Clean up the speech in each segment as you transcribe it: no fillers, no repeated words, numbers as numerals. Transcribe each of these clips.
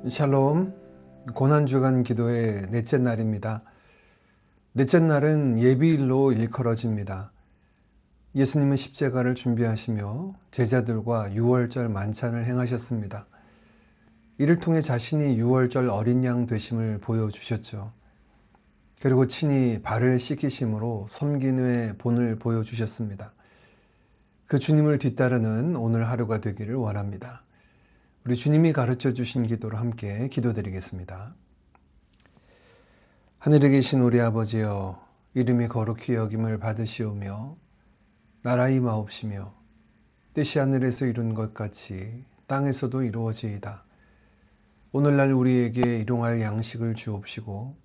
샬롬, 고난주간 기도의 넷째 날입니다. 넷째 날은 예비일로 일컬어집니다. 예수님은 십자가를 준비하시며 제자들과 유월절 만찬을 행하셨습니다. 이를 통해 자신이 유월절 어린 양 되심을 보여주셨죠. 그리고 친히 발을 씻기심으로 섬김의 본을 보여주셨습니다. 그 주님을 뒤따르는 오늘 하루가 되기를 원합니다. 우리 주님이 가르쳐 주신 기도를 함께 기도드리겠습니다. 하늘에 계신 우리 아버지여, 이름이 거룩히 여김을 받으시오며 나라의 마옵시며 뜻이 하늘에서 이룬 것 같이 땅에서도 이루어지이다. 오늘날 우리에게 일용할 양식을 주옵시고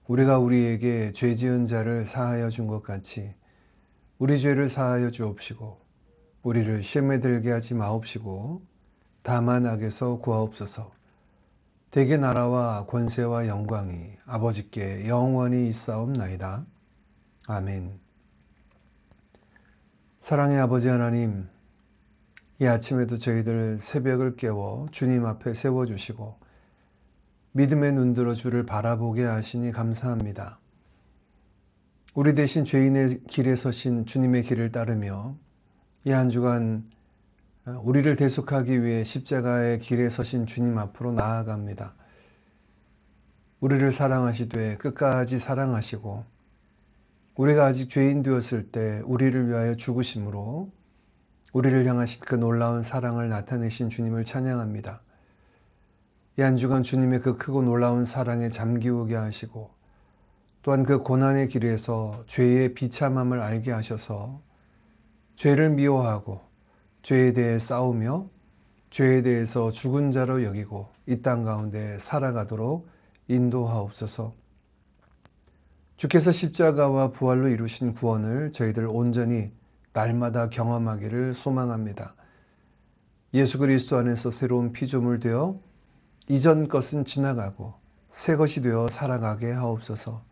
우리가 우리에게 죄 지은 자를 사하여 준 것 같이 우리 죄를 사하여 주옵시고 우리를 시험에 들게 하지 마옵시고 다만 악에서 구하옵소서. 대개 나라와 권세와 영광이 아버지께 영원히 있사옵나이다. 아멘. 사랑의 아버지 하나님, 이 아침에도 저희들 새벽을 깨워 주님 앞에 세워주시고 믿음의 눈들어 주를 바라보게 하시니 감사합니다. 우리 대신 죄인의 길에 서신 주님의 길을 따르며 이 한 주간 우리를 대속하기 위해 십자가의 길에 서신 주님 앞으로 나아갑니다. 우리를 사랑하시되 끝까지 사랑하시고 우리가 아직 죄인 되었을 때 우리를 위하여 죽으심으로 우리를 향하신 그 놀라운 사랑을 나타내신 주님을 찬양합니다. 이 한 주간 주님의 그 크고 놀라운 사랑에 잠기우게 하시고 또한 그 고난의 길에서 죄의 비참함을 알게 하셔서 죄를 미워하고 죄에 대해 싸우며 죄에 대해서 죽은 자로 여기고 이 땅 가운데 살아가도록 인도하옵소서. 주께서 십자가와 부활로 이루신 구원을 저희들 온전히 날마다 경험하기를 소망합니다. 예수 그리스도 안에서 새로운 피조물 되어 이전 것은 지나가고 새 것이 되어 살아가게 하옵소서.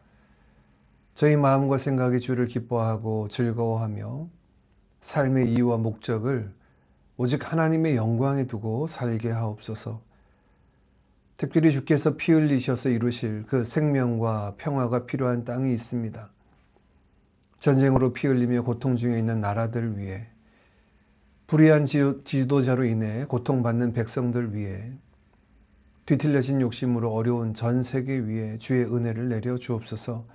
저희 마음과 생각이 주를 기뻐하고 즐거워하며 삶의 이유와 목적을 오직 하나님의 영광에 두고 살게 하옵소서. 특별히 주께서 피 흘리셔서 이루실 그 생명과 평화가 필요한 땅이 있습니다. 전쟁으로 피 흘리며 고통 중에 있는 나라들 위해, 불의한 지도자로 인해 고통받는 백성들 위해, 뒤틀려진 욕심으로 어려운 전 세계 위에 주의 은혜를 내려 주옵소서.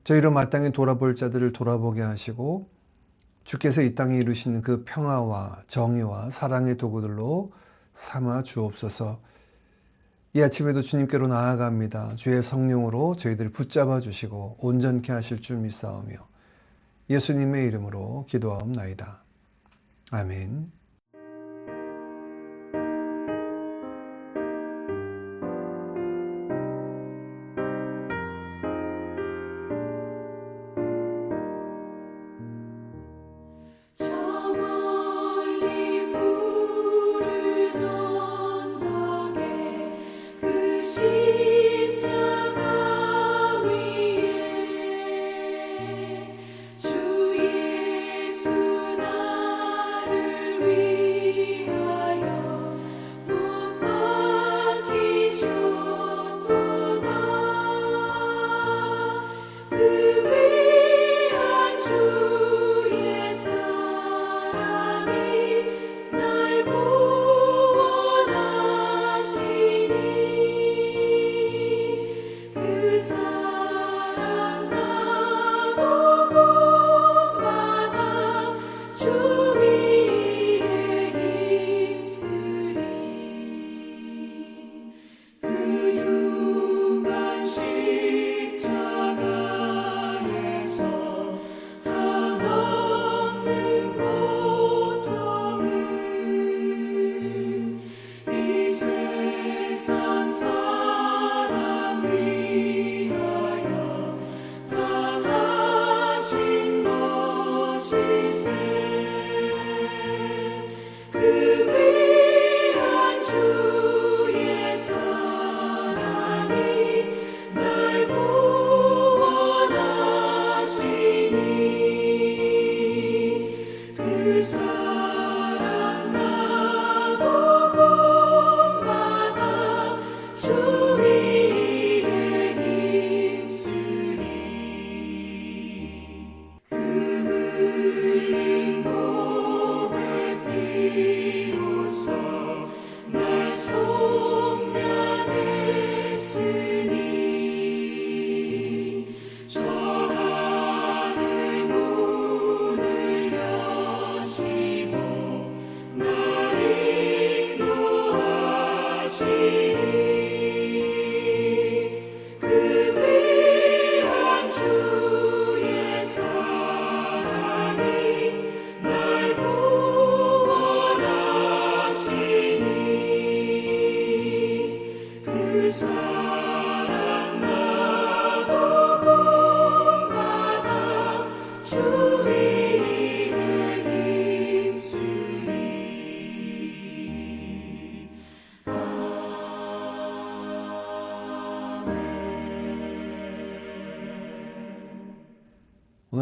저희로 마땅히 돌아볼 자들을 돌아보게 하시고 주께서 이 땅에 이루시는 그 평화와 정의와 사랑의 도구들로 삼아 주옵소서. 이 아침에도 주님께로 나아갑니다. 주의 성령으로 저희들 붙잡아 주시고 온전케 하실 줄 믿사오며 예수님의 이름으로 기도하옵나이다. 아멘. 사랑 나도 봄마다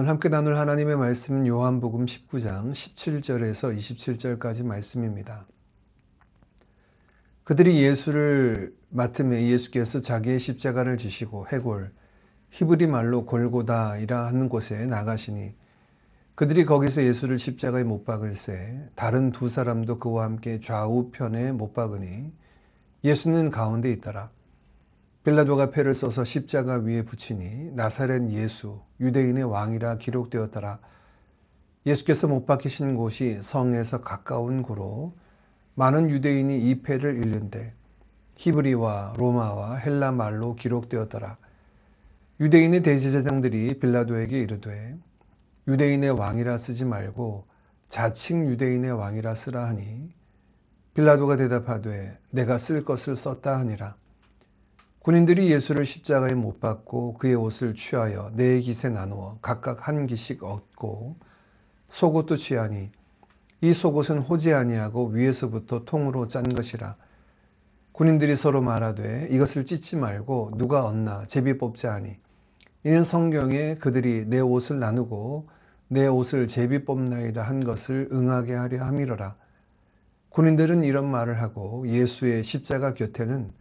오늘 함께 나눌 하나님의 말씀은 요한복음 19장 17절에서 27절까지 말씀입니다. 그들이 예수를 맡음에 예수께서 자기의 십자가를 지시고 해골, 히브리 말로 골고다이라 하는 곳에 나가시니 그들이 거기서 예수를 십자가에 못 박을새 다른 두 사람도 그와 함께 좌우편에 못 박으니 예수는 가운데 있더라. 빌라도가 패를 써서 십자가 위에 붙이니 나사렛 예수 유대인의 왕이라 기록되었더라. 예수께서 못 박히신 곳이 성에서 가까운 고로 많은 유대인이 이 패를 읽는데 히브리와 로마와 헬라 말로 기록되었더라. 유대인의 대제사장들이 빌라도에게 이르되 유대인의 왕이라 쓰지 말고 자칭 유대인의 왕이라 쓰라 하니 빌라도가 대답하되 내가 쓸 것을 썼다 하니라. 군인들이 예수를 십자가에 못 박고 그의 옷을 취하여 네 깃에 나누어 각각 한 깃씩 얻고 속옷도 취하니 이 속옷은 호지 아니하고 위에서부터 통으로 짠 것이라. 군인들이 서로 말하되 이것을 찢지 말고 누가 얻나 제비 뽑자 하니 이는 성경에 그들이 내 옷을 나누고 내 옷을 제비 뽑나이다 한 것을 응하게 하려 함이로라. 군인들은 이런 말을 하고 예수의 십자가 곁에는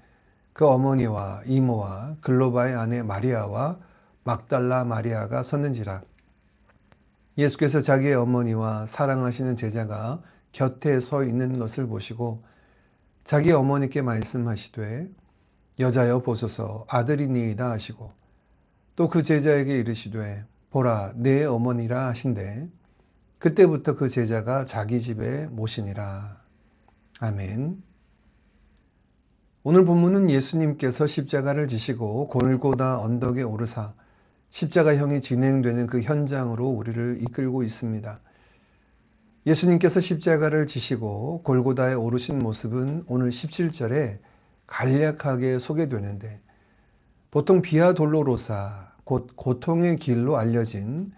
그 어머니와 이모와 글로바의 아내 마리아와 막달라 마리아가 섰는지라. 예수께서 자기의 어머니와 사랑하시는 제자가 곁에 서 있는 것을 보시고 자기 어머니께 말씀하시되 여자여 보소서 아들이니이다 하시고 또 그 제자에게 이르시되 보라 내 어머니라 하신대 그때부터 그 제자가 자기 집에 모시니라. 아멘. 오늘 본문은 예수님께서 십자가를 지시고 골고다 언덕에 오르사 십자가형이 진행되는 그 현장으로 우리를 이끌고 있습니다. 예수님께서 십자가를 지시고 골고다에 오르신 모습은 오늘 17절에 간략하게 소개되는데 보통 비아 돌로로사 곧 고통의 길로 알려진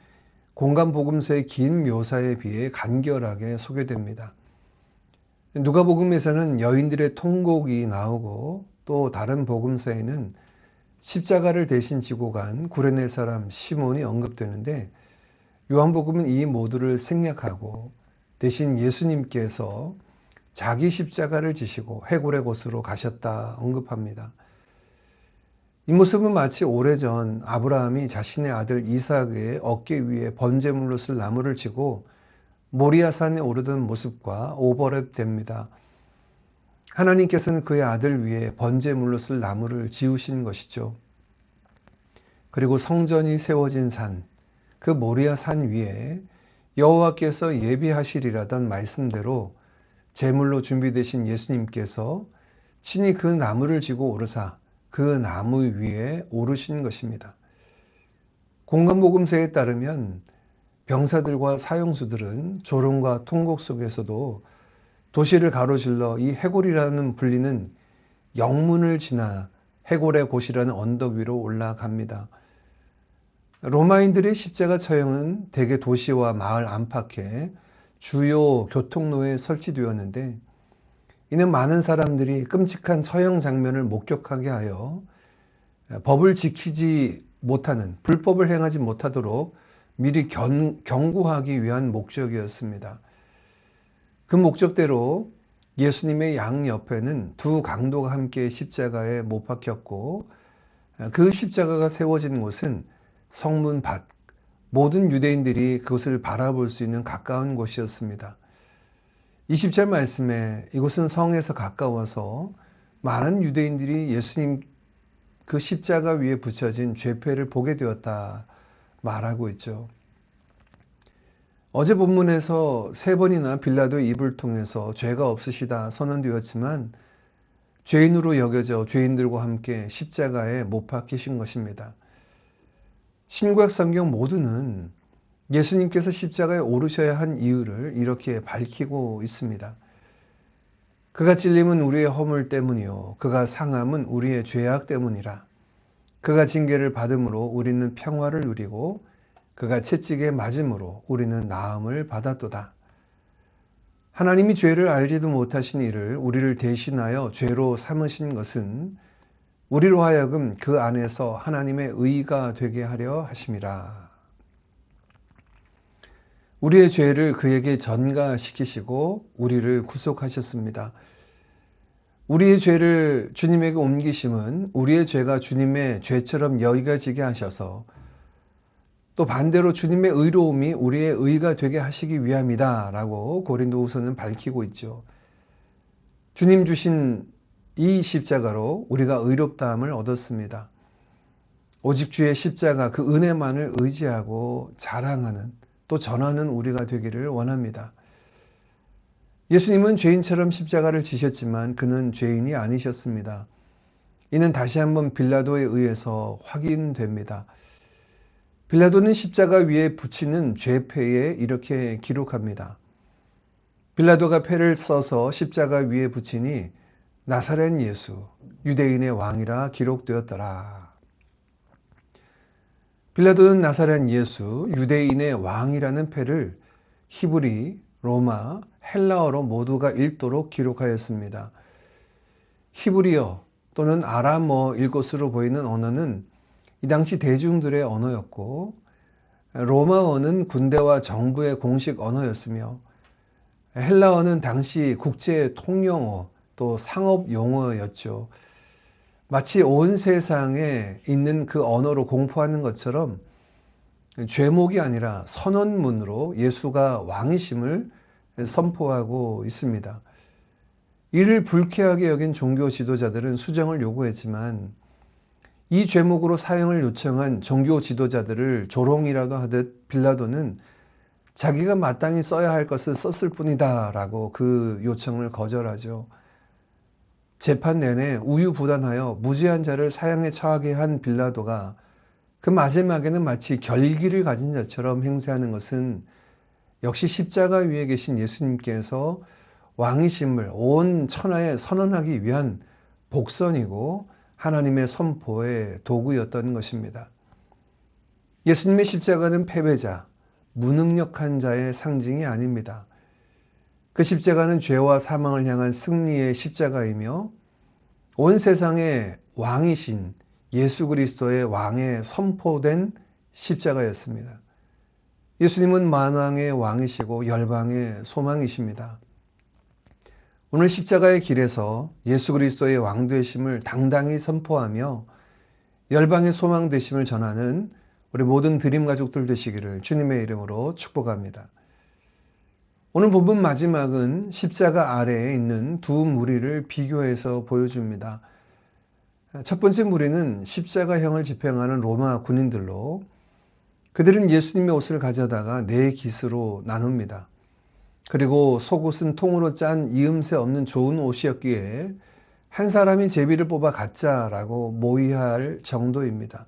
공간복음서의 긴 묘사에 비해 간결하게 소개됩니다. 누가복음에서는 여인들의 통곡이 나오고 또 다른 복음서에는 십자가를 대신 지고 간 구레네 사람 시몬이 언급되는데 요한복음은 이 모두를 생략하고 대신 예수님께서 자기 십자가를 지시고 해골의 곳으로 가셨다 언급합니다. 이 모습은 마치 오래전 아브라함이 자신의 아들 이삭의 어깨 위에 번제물로 쓸 나무를 지고 모리아산에 오르던 모습과 오버랩됩니다. 하나님께서는 그의 아들 위에 번제물로 쓸 나무를 지으신 것이죠. 그리고 성전이 세워진 산, 그 모리아산 위에 여호와께서 예비하시리라던 말씀대로 제물로 준비되신 예수님께서 친히 그 나무를 지고 오르사 그 나무 위에 오르신 것입니다. 공간복음서에 따르면 병사들과 사형수들은 조롱과 통곡 속에서도 도시를 가로질러 이 해골이라는 불리는 영문을 지나 해골의 곳이라는 언덕 위로 올라갑니다. 로마인들의 십자가 처형은 대개 도시와 마을 안팎에 주요 교통로에 설치되었는데 이는 많은 사람들이 끔찍한 처형 장면을 목격하게 하여 법을 지키지 못하는, 불법을 행하지 못하도록 미리 경고하기 위한 목적이었습니다. 그 목적대로 예수님의 양옆에는 두 강도가 함께 십자가에 못 박혔고 그 십자가가 세워진 곳은 성문 밖, 모든 유대인들이 그것을 바라볼 수 있는 가까운 곳이었습니다. 20절 말씀에 이곳은 성에서 가까워서 많은 유대인들이 예수님 그 십자가 위에 붙여진 죄패를 보게 되었다 말하고 있죠. 어제 본문에서 세 번이나 빌라도의 입을 통해서 죄가 없으시다 선언되었지만 죄인으로 여겨져 죄인들과 함께 십자가에 못 박히신 것입니다. 신구약 성경 모두는 예수님께서 십자가에 오르셔야 한 이유를 이렇게 밝히고 있습니다. 그가 찔림은 우리의 허물 때문이요 그가 상함은 우리의 죄악 때문이라. 그가 징계를 받음으로 우리는 평화를 누리고 그가 채찍에 맞음으로 우리는 나음을 받았도다. 하나님이 죄를 알지도 못하신 이를 우리를 대신하여 죄로 삼으신 것은 우리로 하여금 그 안에서 하나님의 의가 되게 하려 하심이라. 우리의 죄를 그에게 전가시키시고 우리를 구속하셨습니다. 우리의 죄를 주님에게 옮기심은 우리의 죄가 주님의 죄처럼 여겨지게 하셔서 또 반대로 주님의 의로움이 우리의 의가 되게 하시기 위함이다 라고 고린도후서는 밝히고 있죠. 주님 주신 이 십자가로 우리가 의롭다함을 얻었습니다. 오직 주의 십자가 그 은혜만을 의지하고 자랑하는 또 전하는 우리가 되기를 원합니다. 예수님은 죄인처럼 십자가를 지셨지만 그는 죄인이 아니셨습니다. 이는 다시 한번 빌라도에 의해서 확인됩니다. 빌라도는 십자가 위에 붙이는 죄패에 이렇게 기록합니다. 빌라도가 패를 써서 십자가 위에 붙이니 나사렛 예수 유대인의 왕이라 기록되었더라. 빌라도는 나사렛 예수 유대인의 왕이라는 패를 히브리, 로마, 헬라어로 모두가 읽도록 기록하였습니다. 히브리어 또는 아람어일 것으로 보이는 언어는 이 당시 대중들의 언어였고 로마어는 군대와 정부의 공식 언어였으며 헬라어는 당시 국제 통용어 또 상업 용어였죠. 마치 온 세상에 있는 그 언어로 공포하는 것처럼 죄목이 아니라 선언문으로 예수가 왕이심을 선포하고 있습니다. 이를 불쾌하게 여긴 종교 지도자들은 수정을 요구했지만 이 죄목으로 사형을 요청한 종교 지도자들을 조롱이라도 하듯 빌라도는 자기가 마땅히 써야 할 것을 썼을 뿐이다 라고 그 요청을 거절하죠. 재판 내내 우유부단하여 무죄한 자를 사형에 처하게 한 빌라도가 그 마지막에는 마치 결기를 가진 자처럼 행세하는 것은 역시 십자가 위에 계신 예수님께서 왕이심을 온 천하에 선언하기 위한 복선이고 하나님의 선포의 도구였던 것입니다. 예수님의 십자가는 패배자, 무능력한 자의 상징이 아닙니다. 그 십자가는 죄와 사망을 향한 승리의 십자가이며 온 세상의 왕이신 예수 그리스도의 왕에 선포된 십자가였습니다. 예수님은 만왕의 왕이시고 열방의 소망이십니다. 오늘 십자가의 길에서 예수 그리스도의 왕 되심을 당당히 선포하며 열방의 소망 되심을 전하는 우리 모든 드림 가족들 되시기를 주님의 이름으로 축복합니다. 오늘 본문 마지막은 십자가 아래에 있는 두 무리를 비교해서 보여줍니다. 첫 번째 무리는 십자가형을 집행하는 로마 군인들로 그들은 예수님의 옷을 가져다가 네 깃으로 나눕니다. 그리고 속옷은 통으로 짠 이음새 없는 좋은 옷이었기에 한 사람이 제비를 뽑아 갖자라고 모의할 정도입니다.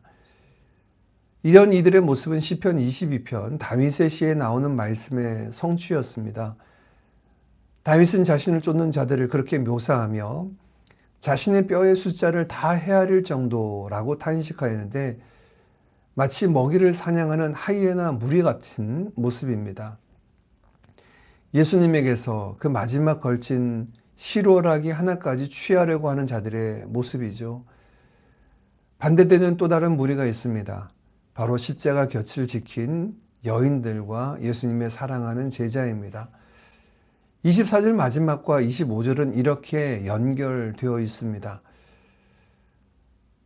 이런 이들의 모습은 시편 22편 다윗의 시에 나오는 말씀의 성취였습니다. 다윗은 자신을 쫓는 자들을 그렇게 묘사하며 자신의 뼈의 숫자를 다 헤아릴 정도라고 탄식하였는데 마치 먹이를 사냥하는 하이에나 무리 같은 모습입니다. 예수님에게서 그 마지막 걸친 실오라기 하나까지 취하려고 하는 자들의 모습이죠. 반대되는 또 다른 무리가 있습니다. 바로 십자가 곁을 지킨 여인들과 예수님의 사랑하는 제자입니다. 24절 마지막과 25절은 이렇게 연결되어 있습니다.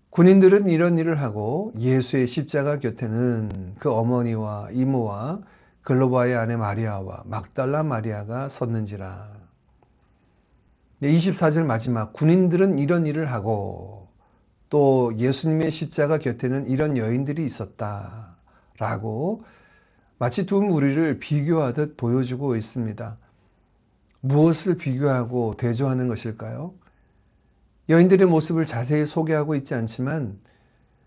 군인들은 이런 일을 하고 예수의 십자가 곁에는 그 어머니와 이모와 글로바의 아내 마리아와 막달라 마리아가 섰는지라. 24절 마지막 군인들은 이런 일을 하고 또 예수님의 십자가 곁에는 이런 여인들이 있었다 라고 마치 두 무리를 비교하듯 보여주고 있습니다. 무엇을 비교하고 대조하는 것일까요? 여인들의 모습을 자세히 소개하고 있지 않지만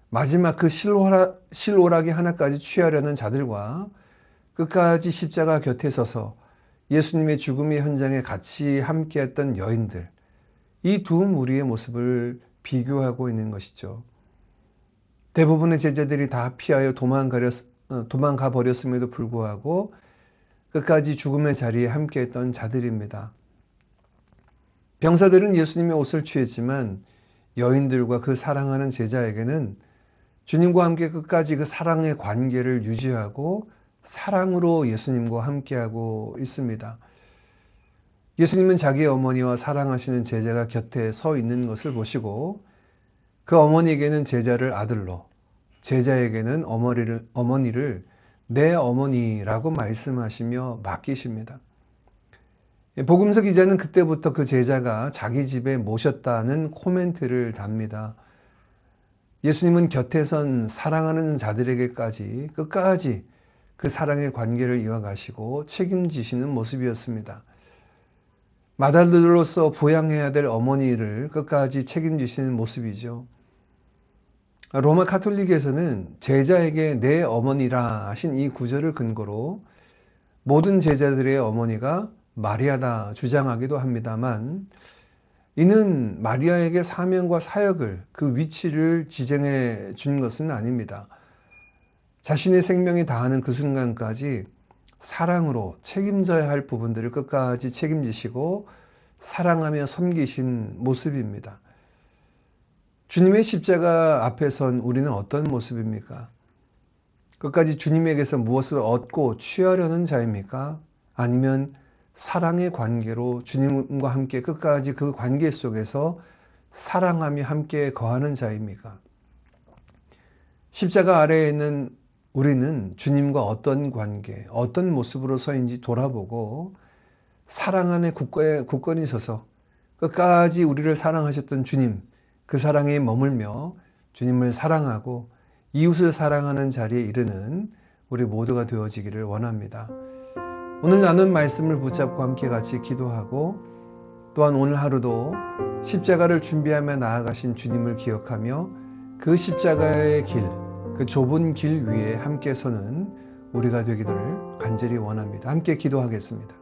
마지막 그 실오라기 하나까지 취하려는 자들과 끝까지 십자가 곁에 서서 예수님의 죽음의 현장에 같이 함께했던 여인들, 이 두 무리의 모습을 비교하고 있는 것이죠. 대부분의 제자들이 다 피하여 도망가 버렸음에도 불구하고 끝까지 죽음의 자리에 함께했던 자들입니다. 병사들은 예수님의 옷을 취했지만 여인들과 그 사랑하는 제자에게는 주님과 함께 끝까지 그 사랑의 관계를 유지하고 사랑으로 예수님과 함께하고 있습니다. 예수님은 자기 어머니와 사랑하시는 제자가 곁에 서 있는 것을 보시고 그 어머니에게는 제자를 아들로, 제자에게는 어머니를 내 어머니라고 말씀하시며 맡기십니다. 복음서 기자는 그때부터 그 제자가 자기 집에 모셨다는 코멘트를 답니다. 예수님은 곁에 선 사랑하는 자들에게까지 끝까지 그 사랑의 관계를 이어가시고 책임지시는 모습이었습니다. 맏아들로서 부양해야 될 어머니를 끝까지 책임지시는 모습이죠. 로마 카톨릭에서는 제자에게 내 어머니라 하신 이 구절을 근거로 모든 제자들의 어머니가 마리아다 주장하기도 합니다만, 이는 마리아에게 사명과 사역을, 그 위치를 지정해 준 것은 아닙니다. 자신의 생명이 다하는 그 순간까지 사랑으로 책임져야 할 부분들을 끝까지 책임지시고 사랑하며 섬기신 모습입니다. 주님의 십자가 앞에 선 우리는 어떤 모습입니까? 끝까지 주님에게서 무엇을 얻고 취하려는 자입니까? 아니면 사랑의 관계로 주님과 함께 끝까지 그 관계 속에서 사랑하며 함께 거하는 자입니까? 십자가 아래에 있는 우리는 주님과 어떤 관계, 어떤 모습으로 서인지 돌아보고 사랑 안에 굳건히 서서 끝까지 우리를 사랑하셨던 주님, 그 사랑에 머물며 주님을 사랑하고 이웃을 사랑하는 자리에 이르는 우리 모두가 되어지기를 원합니다. 오늘 나눈 말씀을 붙잡고 함께 같이 기도하고, 또한 오늘 하루도 십자가를 준비하며 나아가신 주님을 기억하며 그 십자가의 길, 그 좁은 길 위에 함께 서는 우리가 되기를 간절히 원합니다. 함께 기도하겠습니다.